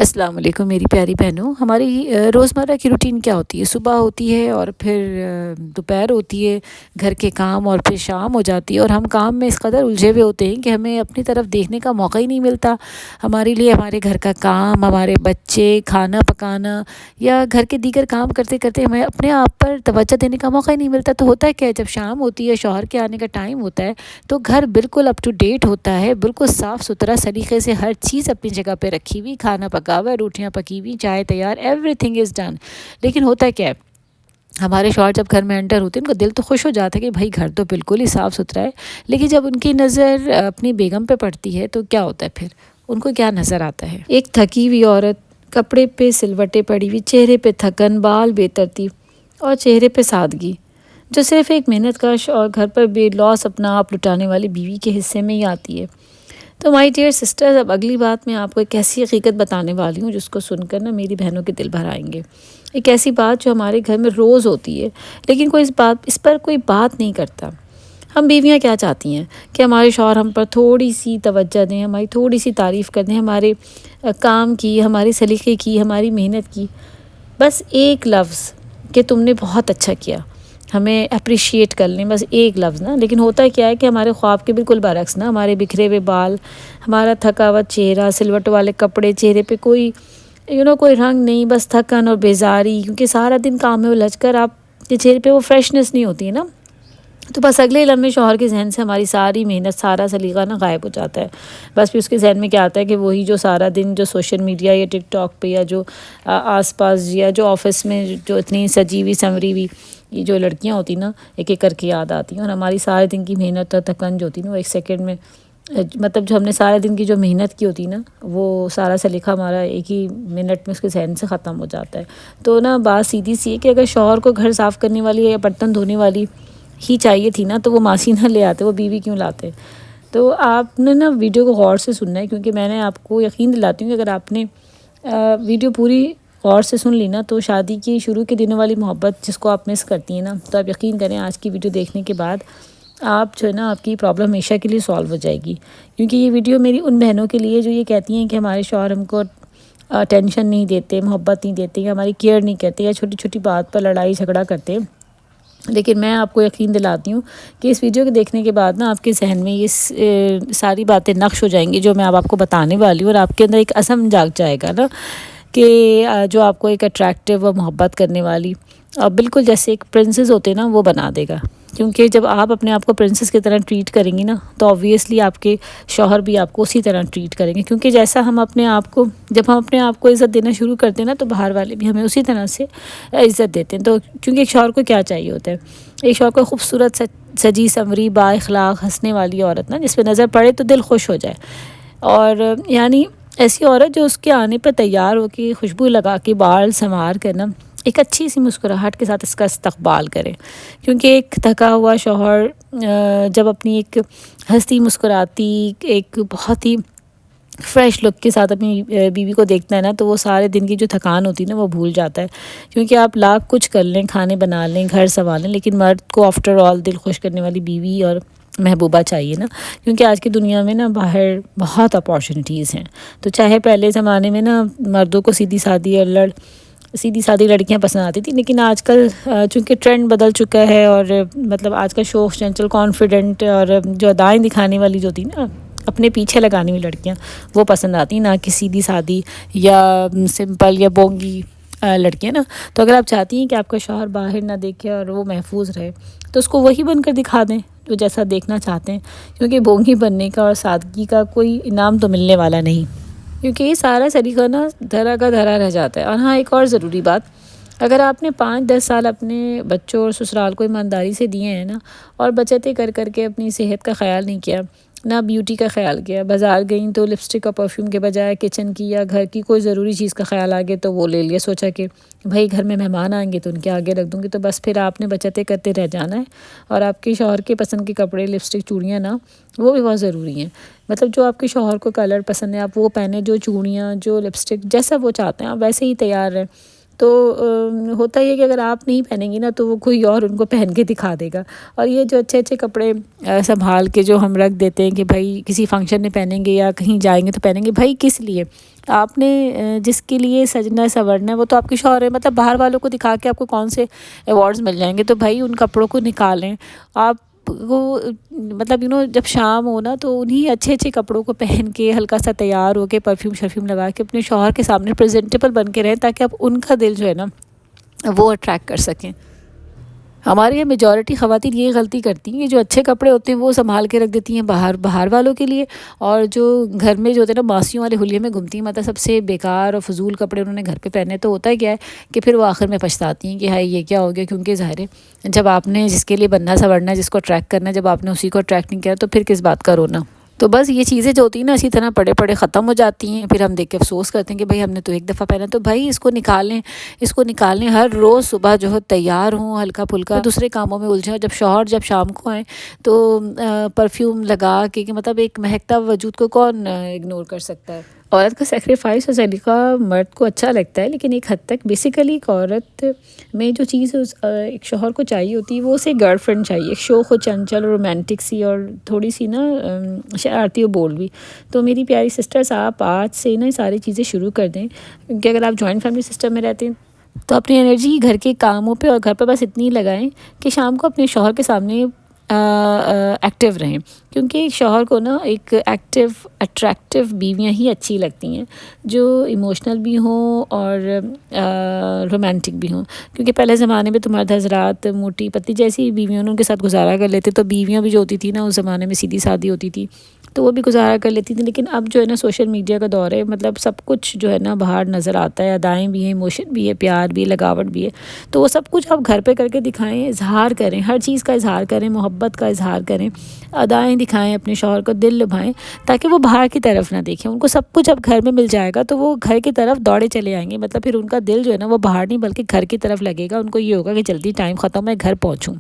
السلام علیکم میری پیاری بہنوں. ہماری روزمرہ کی روٹین کیا ہوتی ہے؟ صبح ہوتی ہے اور پھر دوپہر ہوتی ہے، گھر کے کام، اور پھر شام ہو جاتی ہے، اور ہم کام میں اس قدر الجھے ہوئے ہوتے ہیں کہ ہمیں اپنی طرف دیکھنے کا موقع ہی نہیں ملتا. ہمارے لیے ہمارے گھر کا کام، ہمارے بچے، کھانا پکانا یا گھر کے دیگر کام کرتے کرتے ہمیں اپنے آپ پر توجہ دینے کا موقع ہی نہیں ملتا. تو ہوتا ہے کہ جب شام ہوتی ہے، شوہر کے آنے کا ٹائم ہوتا ہے، تو گھر بالکل اپ ٹو ڈیٹ ہوتا ہے، بالکل صاف ستھرا سلیقے سے ہر چیز اپنی جگہ پہ رکھی ہوئی، کھانا پکا ہوا، روٹیاں پکی ہوئی، چائے تیار، ایوری تھنگ از ڈن. لیکن ہوتا ہے کیا ہے، ہمارے شوہر جب گھر میں انٹر ہوتے ہیں، ان کا دل تو خوش ہو جاتا ہے کہ بھائی گھر تو بالکل ہی صاف ستھرا ہے. لیکن جب ان کی نظر اپنی بیگم پہ پڑتی ہے تو کیا ہوتا ہے؟ پھر ان کو کیا نظر آتا ہے؟ ایک تھکی ہوئی عورت، کپڑے پہ سلوٹیں پڑی ہوئی، چہرے پہ تھکن، بال بے ترتیب اور چہرے پہ سادگی، جو صرف ایک محنت کش اور گھر پر بے لوث اپنا آپ لٹانے والی بیوی کے حصے میں ہی آتی ہے. تو مائی ڈیئر سسٹرز، اب اگلی بات میں آپ کو ایک ایسی حقیقت بتانے والی ہوں جس کو سن کر نا میری بہنوں کے دل بھر آئیں گے. ایک ایسی بات جو ہمارے گھر میں روز ہوتی ہے، لیکن کوئی اس پر کوئی بات نہیں کرتا. ہم بیویاں کیا چاہتی ہیں کہ ہمارے شوہر ہم پر تھوڑی سی توجہ دیں، ہماری تھوڑی سی تعریف کر دیں، ہمارے کام کی، ہمارے سلیقے کی، ہماری محنت کی. بس ایک لفظ کہ تم نے بہت اچھا کیا، ہمیں اپریشیٹ کر لیں، بس ایک لفظ نا. لیکن ہوتا کیا ہے کہ ہمارے خواب کے بالکل برعکس نا، ہمارے بکھرے ہوئے بال، ہمارا تھکا ہوا چہرہ، سلوٹ والے کپڑے، چہرے پہ کوئی کوئی رنگ نہیں، بس تھکن اور بیزاری، کیونکہ سارا دن کام میں الجھ کر آپ کے چہرے پہ وہ فریشنس نہیں ہوتی ہے نا. تو بس اگلے لمحے شوہر کے ذہن سے ہماری ساری محنت، سارا سلیقہ نا غائب ہو جاتا ہے. بس پھر اس کے ذہن میں کیا آتا ہے کہ وہی جو سارا دن جو سوشل میڈیا یا ٹک ٹاک پہ، یا جو آس پاس، یا جو آفس میں جو اتنی سجی ہوئی سنوری ہوئی یہ جو لڑکیاں ہوتی نا، ایک ایک کر کے یاد آتی ہیں. اور ہماری سارے دن کی محنت اور تھکن جو ہوتی نا، وہ ایک سیکنڈ میں، مطلب جو ہم نے سارے دن کی جو محنت کی ہوتی نا، وہ سارا سلیقہ ہمارا ایک ہی منٹ میں اس کے ذہن سے ختم ہو جاتا ہے. تو نا بات سیدھی سی ہے کہ اگر شوہر کو گھر صاف کرنے والی یا برتن دھونے والی ہی چاہیے تھی نا، تو وہ ماسی نہ لے آتے، وہ بیوی کیوں لاتے؟ تو آپ نے نا ویڈیو کو غور سے سننا ہے، کیونکہ میں نے آپ کو یقین دلاتی ہوں کہ اگر آپ نے ویڈیو پوری غور سے سن لی نا، تو شادی کی شروع کے دنوں والی محبت جس کو آپ مس کرتی ہیں نا، تو آپ یقین کریں آج کی ویڈیو دیکھنے کے بعد آپ جو ہے نا، آپ کی پرابلم ہمیشہ کے لیے سالو ہو جائے گی. کیونکہ یہ ویڈیو میری ان بہنوں کے لیے جو یہ کہتی ہیں کہ ہمارے شوہر ہم کو ٹینشن نہیں دیتے، محبت نہیں دیتے، یا ہماری کیئر نہیں کرتے، یا چھوٹی چھوٹی بات پر لڑائی جھگڑا کرتے. لیکن میں آپ کو یقین دلاتی ہوں کہ اس ویڈیو کے دیکھنے کے بعد نا آپ کے ذہن میں یہ ساری باتیں نقش ہو جائیں گی جو میں اب آپ کو بتانے والی ہوں، اور آپ کے اندر ایک عزم جاگ جائے گا نا، کہ جو آپ کو ایک اٹریکٹیو و محبت کرنے والی، اور بالکل جیسے ایک پرنسس ہوتے نا، وہ بنا دے گا. کیونکہ جب آپ اپنے آپ کو پرنسس کی طرح ٹریٹ کریں گی نا، تو آبویسلی آپ کے شوہر بھی آپ کو اسی طرح ٹریٹ کریں گے. کیونکہ جیسا ہم اپنے آپ کو، جب ہم اپنے آپ کو عزت دینا شروع کرتے ہیں نا، تو باہر والے بھی ہمیں اسی طرح سے عزت دیتے ہیں. تو کیونکہ ایک شوہر کو کیا چاہیے ہوتا ہے؟ ایک شوہر کو خوبصورت سجی سنوری با اخلاق ہنسنے والی عورت نا، جس پہ نظر پڑے تو دل خوش ہو جائے. اور یعنی ایسی عورت جو اس کے آنے پر تیار ہو کے خوشبو لگا کے، بال سنوار کر نا، ایک اچھی سی مسکراہٹ کے ساتھ اس کا استقبال کرے. کیونکہ ایک تھکا ہوا شوہر جب اپنی ایک ہنستی مسکراتی، ایک بہت ہی فریش لک کے ساتھ اپنی بیوی کو دیکھتا ہے نا، تو وہ سارے دن کی جو تھکان ہوتی ہے نا، وہ بھول جاتا ہے. کیونکہ آپ لاکھ کچھ کر لیں، کھانے بنا لیں، گھر سنبھال لیں، لیکن مرد کو آفٹر آل دل خوش کرنے والی بیوی اور محبوبہ چاہیے نا. کیونکہ آج کی دنیا میں نا باہر بہت اپارچونیٹیز ہیں. تو چاہے پہلے زمانے میں نا مردوں کو سیدھی سادی لڑکیاں پسند آتی تھیں، لیکن آج کل چونکہ ٹرینڈ بدل چکا ہے، اور مطلب آج کل شوخ چنچل کانفیڈنٹ اور جو ادائیں دکھانے والی جو تھی نا، اپنے پیچھے لگانے والی لڑکیاں، وہ پسند آتی ہیں، نہ کہ سیدھی سادی یا سمپل یا بونگی لڑکیاں نا. تو اگر آپ چاہتی ہیں کہ آپ کا شوہر باہر نہ دیکھے اور وہ محفوظ رہے، تو اس کو وہی بن کر دکھا دیں جو جیسا دیکھنا چاہتے ہیں. کیونکہ بونگی بننے کا اور سادگی کا کوئی انعام تو ملنے والا نہیں. کیونکہ یہ سارا سلیقہ نا دھرا کا دھرا رہ جاتا ہے. اور ہاں، ایک اور ضروری بات، اگر آپ نے 5-10 سال اپنے بچوں اور سسرال کو ایمانداری سے دیے ہیں نا، اور بچتیں کر کر کے اپنی صحت کا خیال نہیں کیا، نہ بیوٹی کا خیال کیا، بازار گئیں تو لپسٹک اور پرفیوم کے بجائے کچن کی یا گھر کی کوئی ضروری چیز کا خیال آ گیا تو وہ لے لیا، سوچا کہ بھائی گھر میں مہمان آئیں گے تو ان کے آگے رکھ دوں گی، تو بس پھر آپ نے بچتیں کرتے رہ جانا ہے. اور آپ کے شوہر کے پسند کے کپڑے، لپسٹک، چوڑیاں نا، وہ بھی بہت ضروری ہیں. مطلب جو آپ کے شوہر کو کلر پسند ہے، آپ وہ پہنے، جو چوڑیاں، جو لپسٹک، جیسا وہ چاہتے ہیں آپ ویسے ہی تیار رہیں. تو ہوتا یہ کہ اگر آپ نہیں پہنیں گی نا تو وہ کوئی اور ان کو پہن کے دکھا دے گا. اور یہ جو اچھے اچھے کپڑے سنبھال کے جو ہم رکھ دیتے ہیں کہ بھائی کسی فنکشن میں پہنیں گے یا کہیں جائیں گے تو پہنیں گے، بھائی کس لیے؟ آپ نے جس کے لیے سجنا سنورنا ہے وہ تو آپ کے شوہر ہے. مطلب باہر والوں کو دکھا کے آپ کو کون سے ایوارڈز مل جائیں گے، تو بھائی ان کپڑوں کو نکالیں. آپ کو مطلب جب شام ہو نا تو انہی اچھے اچھے کپڑوں کو پہن کے ہلکا سا تیار ہو کے پرفیوم شرفیوم لگا کے اپنے شوہر کے سامنے پریزنٹیبل بن کے رہیں، تاکہ آپ ان کا دل جو ہے نا وہ اٹریکٹ کر سکیں. ہمارے یہاں میجورٹی خواتین یہ غلطی کرتی ہیں کہ جو اچھے کپڑے ہوتے ہیں وہ سنبھال کے رکھ دیتی ہیں باہر والوں کے لیے، اور جو گھر میں جو ہوتے ہیں نا ماسیوں والے حلیے میں گھومتی ہیں، مطلب سب سے بیکار اور فضول کپڑے انہوں نے گھر پہ پہنے. تو ہوتا ہے کیا ہے کہ پھر وہ آخر میں پچھتاتی ہیں کہ ہائی یہ کیا ہو گیا. کیونکہ ظاہر ہے جب آپ نے جس کے لیے بننا سنورنا ہے، جس کو اٹریکٹ کرنا ہے، جب آپ نے اسی کو اٹریکٹ نہیں کیا تو پھر کس بات کا رونا. تو بس یہ چیزیں جو ہوتی ہیں نا اسی طرح پڑے پڑے ختم ہو جاتی ہیں. پھر ہم دیکھ کے افسوس کرتے ہیں کہ بھائی ہم نے تو ایک دفعہ پہنا. تو بھائی اس کو نکالیں ہر روز صبح جو ہے تیار ہوں ہلکا پھلکا، دوسرے کاموں میں الجھیں. جب شام کو آئیں تو پرفیوم لگا کے کہ مطلب ایک مہکتا وجود کو کون اگنور کر سکتا ہے. عورت کا سیکریفائس اور سلیقہ مرد کو اچھا لگتا ہے، لیکن ایک حد تک بیسیکلی ایک عورت میں جو چیز ایک شوہر کو چاہیے ہوتی ہے وہ اسے گرل فرینڈ چاہیے، ایک شوخ و چنچل اور رومانٹک سی اور تھوڑی سی نا شرارتی و بول بھی. تو میری پیاری سسٹرز، آپ آج سے نا ساری چیزیں شروع کر دیں. کیونکہ اگر آپ جوائنٹ فیملی سسٹم میں رہتے ہیں تو اپنی انرجی گھر کے کاموں پہ اور گھر پہ بس اتنی لگائیں کہ شام کو اپنے شوہر کے سامنے ایکٹیو رہیں. کیونکہ شوہر کو نا ایک ایکٹیو اٹریکٹیو بیویاں ہی اچھی لگتی ہیں، جو ایموشنل بھی ہوں اور رومانٹک بھی ہوں. کیونکہ پہلے زمانے میں تو مرد حضرات موٹی پتلی جیسی بیویاں ان کے ساتھ گزارا کر لیتے، تو بیویاں بھی جو ہوتی تھی نا اس زمانے میں سیدھی سادھی ہوتی تھی تو وہ بھی گزارا کر لیتی تھیں. لیکن اب جو ہے نا سوشل میڈیا کا دور ہے، مطلب سب کچھ جو ہے نا باہر نظر آتا ہے، ادائیں بھی ہیں، ایموشن بھی ہے، پیار بھی ہے، لگاوٹ بھی ہے. تو وہ سب کچھ آپ گھر پہ کر کے دکھائیں، اظہار کریں، ہر چیز کا اظہار کریں، محبت کا اظہار کریں، ادائیں دکھائیں، اپنے شوہر کو دل لبھائیں، تاکہ وہ باہر کی طرف نہ دیکھیں. ان کو سب کچھ اب گھر میں مل جائے گا تو وہ گھر کی طرف دوڑے چلے آئیں گے. مطلب پھر ان کا دل جو ہے نا وہ باہر نہیں بلکہ گھر کی طرف لگے گا. ان کو یہ ہوگا کہ جلدی ٹائم ختم ہے، گھر پہنچوں.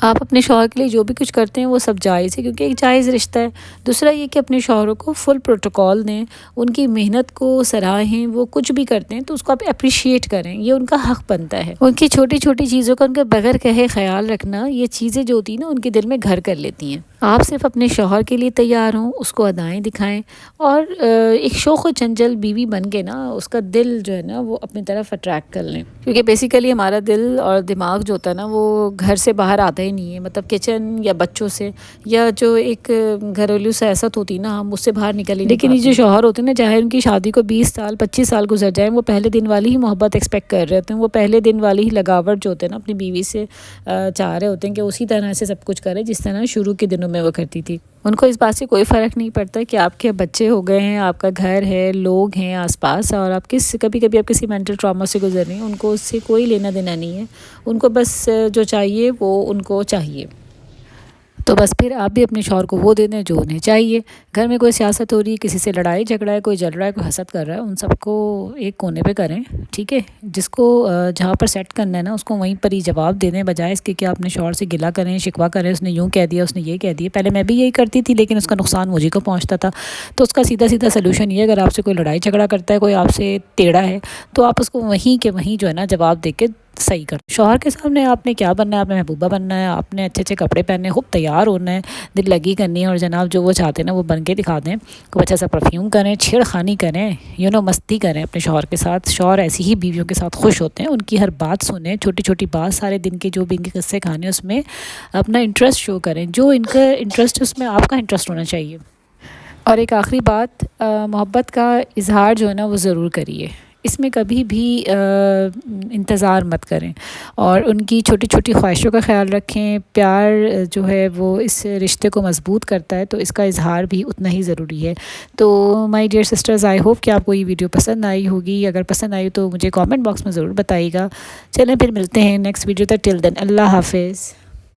آپ اپنے شوہر کے لیے جو بھی کچھ کرتے ہیں وہ سب جائز ہے، کیونکہ ایک جائز رشتہ ہے. دوسرا یہ کہ اپنے شوہروں کو فل پروٹوکول دیں، ان کی محنت کو سراہیں. وہ کچھ بھی کرتے ہیں تو اس کو آپ اپریشیٹ کریں، یہ ان کا حق بنتا ہے. ان کی چھوٹی چھوٹی چیزوں کا ان کے بغیر کہے خیال رکھنا، یہ چیزیں جو ہوتی ہیں نا ان کے دل میں گھر کر لیتی ہیں. آپ صرف اپنے شوہر کے لیے تیار ہوں، اس کو ادائیں دکھائیں، اور ایک شوخ و چنچل بیوی بن کے نا اس کا دل جو ہے نا وہ اپنی طرف اٹریکٹ کر لیں. کیونکہ بیسیکلی ہمارا دل اور دماغ جو ہوتا ہے نا وہ گھر سے باہر آتا ہی نہیں ہے. مطلب کچن یا بچوں سے یا جو ایک گھریلو سیاست ہوتی نا ہم اس سے باہر نکل ہی نہیں. لیکن یہ جو شوہر ہوتے ہیں نا، چاہے ان کی شادی کو 20 سال 25 سال گزر جائیں، وہ پہلے دن والی ہی محبت ایکسپیکٹ کر رہے ہوتے ہیں. وہ پہلے دن والی ہی لگاوٹ جو ہوتے ہیں نا اپنی بیوی سے چاہ رہے ہوتے ہیں کہ اسی طرح سے سب کچھ کرے جس طرح شروع کے دنوں میں وہ کرتی تھی. ان کو اس بات سے کوئی فرق نہیں پڑتا کہ آپ کے بچے ہو گئے ہیں، آپ کا گھر ہے، لوگ ہیں آس پاس، اور آپ کبھی آپ کسی مینٹل ٹراما سے گزر رہی ہیں. ان کو اس سے کوئی لینا دینا نہیں ہے. ان کو بس جو چاہیے وہ ان کو چاہیے. تو بس پھر آپ بھی اپنے شوہر کو وہ دے دیں جو انہیں چاہیے. گھر میں کوئی سیاست ہو رہی ہے، کسی سے لڑائی جھگڑا ہے، کوئی جل رہا ہے، کوئی حسد کر رہا ہے، ان سب کو ایک کونے پہ کریں. ٹھیک ہے، جس کو جہاں پر سیٹ کرنا ہے نا اس کو وہیں پر ہی جواب دے دیں، بجائے اس کے کہ آپ اپنے شوہر سے گلا کریں، شکوہ کریں. اس نے یوں کہہ دیا، اس نے یہ کہہ دیا. پہلے میں بھی یہی کرتی تھی لیکن اس کا نقصان مجھے کو پہنچتا تھا. تو اس کا سیدھا سیدھا سلوشن یہ ہے، اگر آپ سے کوئی لڑائی جھگڑا کرتا ہے، کوئی آپ سے ٹیڑھا ہے، تو آپ اس کو وہیں کے وہیں جو ہے نا جواب دے کے صحیح کر. شوہر کے سامنے آپ نے کیا بننا ہے، آپ نے محبوبہ بننا ہے، آپ نے اچھے اچھے کپڑے پہننے، خوب تیار ہونا ہے، دل لگی کرنی ہے، اور جناب جو وہ چاہتے ہیں نا وہ بن کے دکھا دیں. خوب اچھا سا پرفیوم کریں، چھیڑ خانی کریں، مستی کریں اپنے شوہر کے ساتھ. شوہر ایسی ہی بیویوں کے ساتھ خوش ہوتے ہیں. ان کی ہر بات سنیں، چھوٹی چھوٹی بات، سارے دن کے جو بھی ان کے قصے کہانی اس میں اپنا انٹرسٹ شو کریں. جو ان کا انٹرسٹ ہے اس میں آپ کا انٹرسٹ ہونا چاہیے. اور ایک آخری بات، محبت کا اظہار جو ہے نا وہ ضرور کریے. اس میں کبھی بھی انتظار مت کریں، اور ان کی چھوٹی چھوٹی خواہشوں کا خیال رکھیں. پیار جو ہے وہ اس رشتے کو مضبوط کرتا ہے، تو اس کا اظہار بھی اتنا ہی ضروری ہے. تو my dear sisters, I hope کہ آپ کو یہ ویڈیو پسند آئی ہوگی. اگر پسند آئی تو مجھے کامنٹ باکس میں ضرور بتائیے گا. چلیں پھر ملتے ہیں نیکسٹ ویڈیو تک. ٹل دین اللہ حافظ.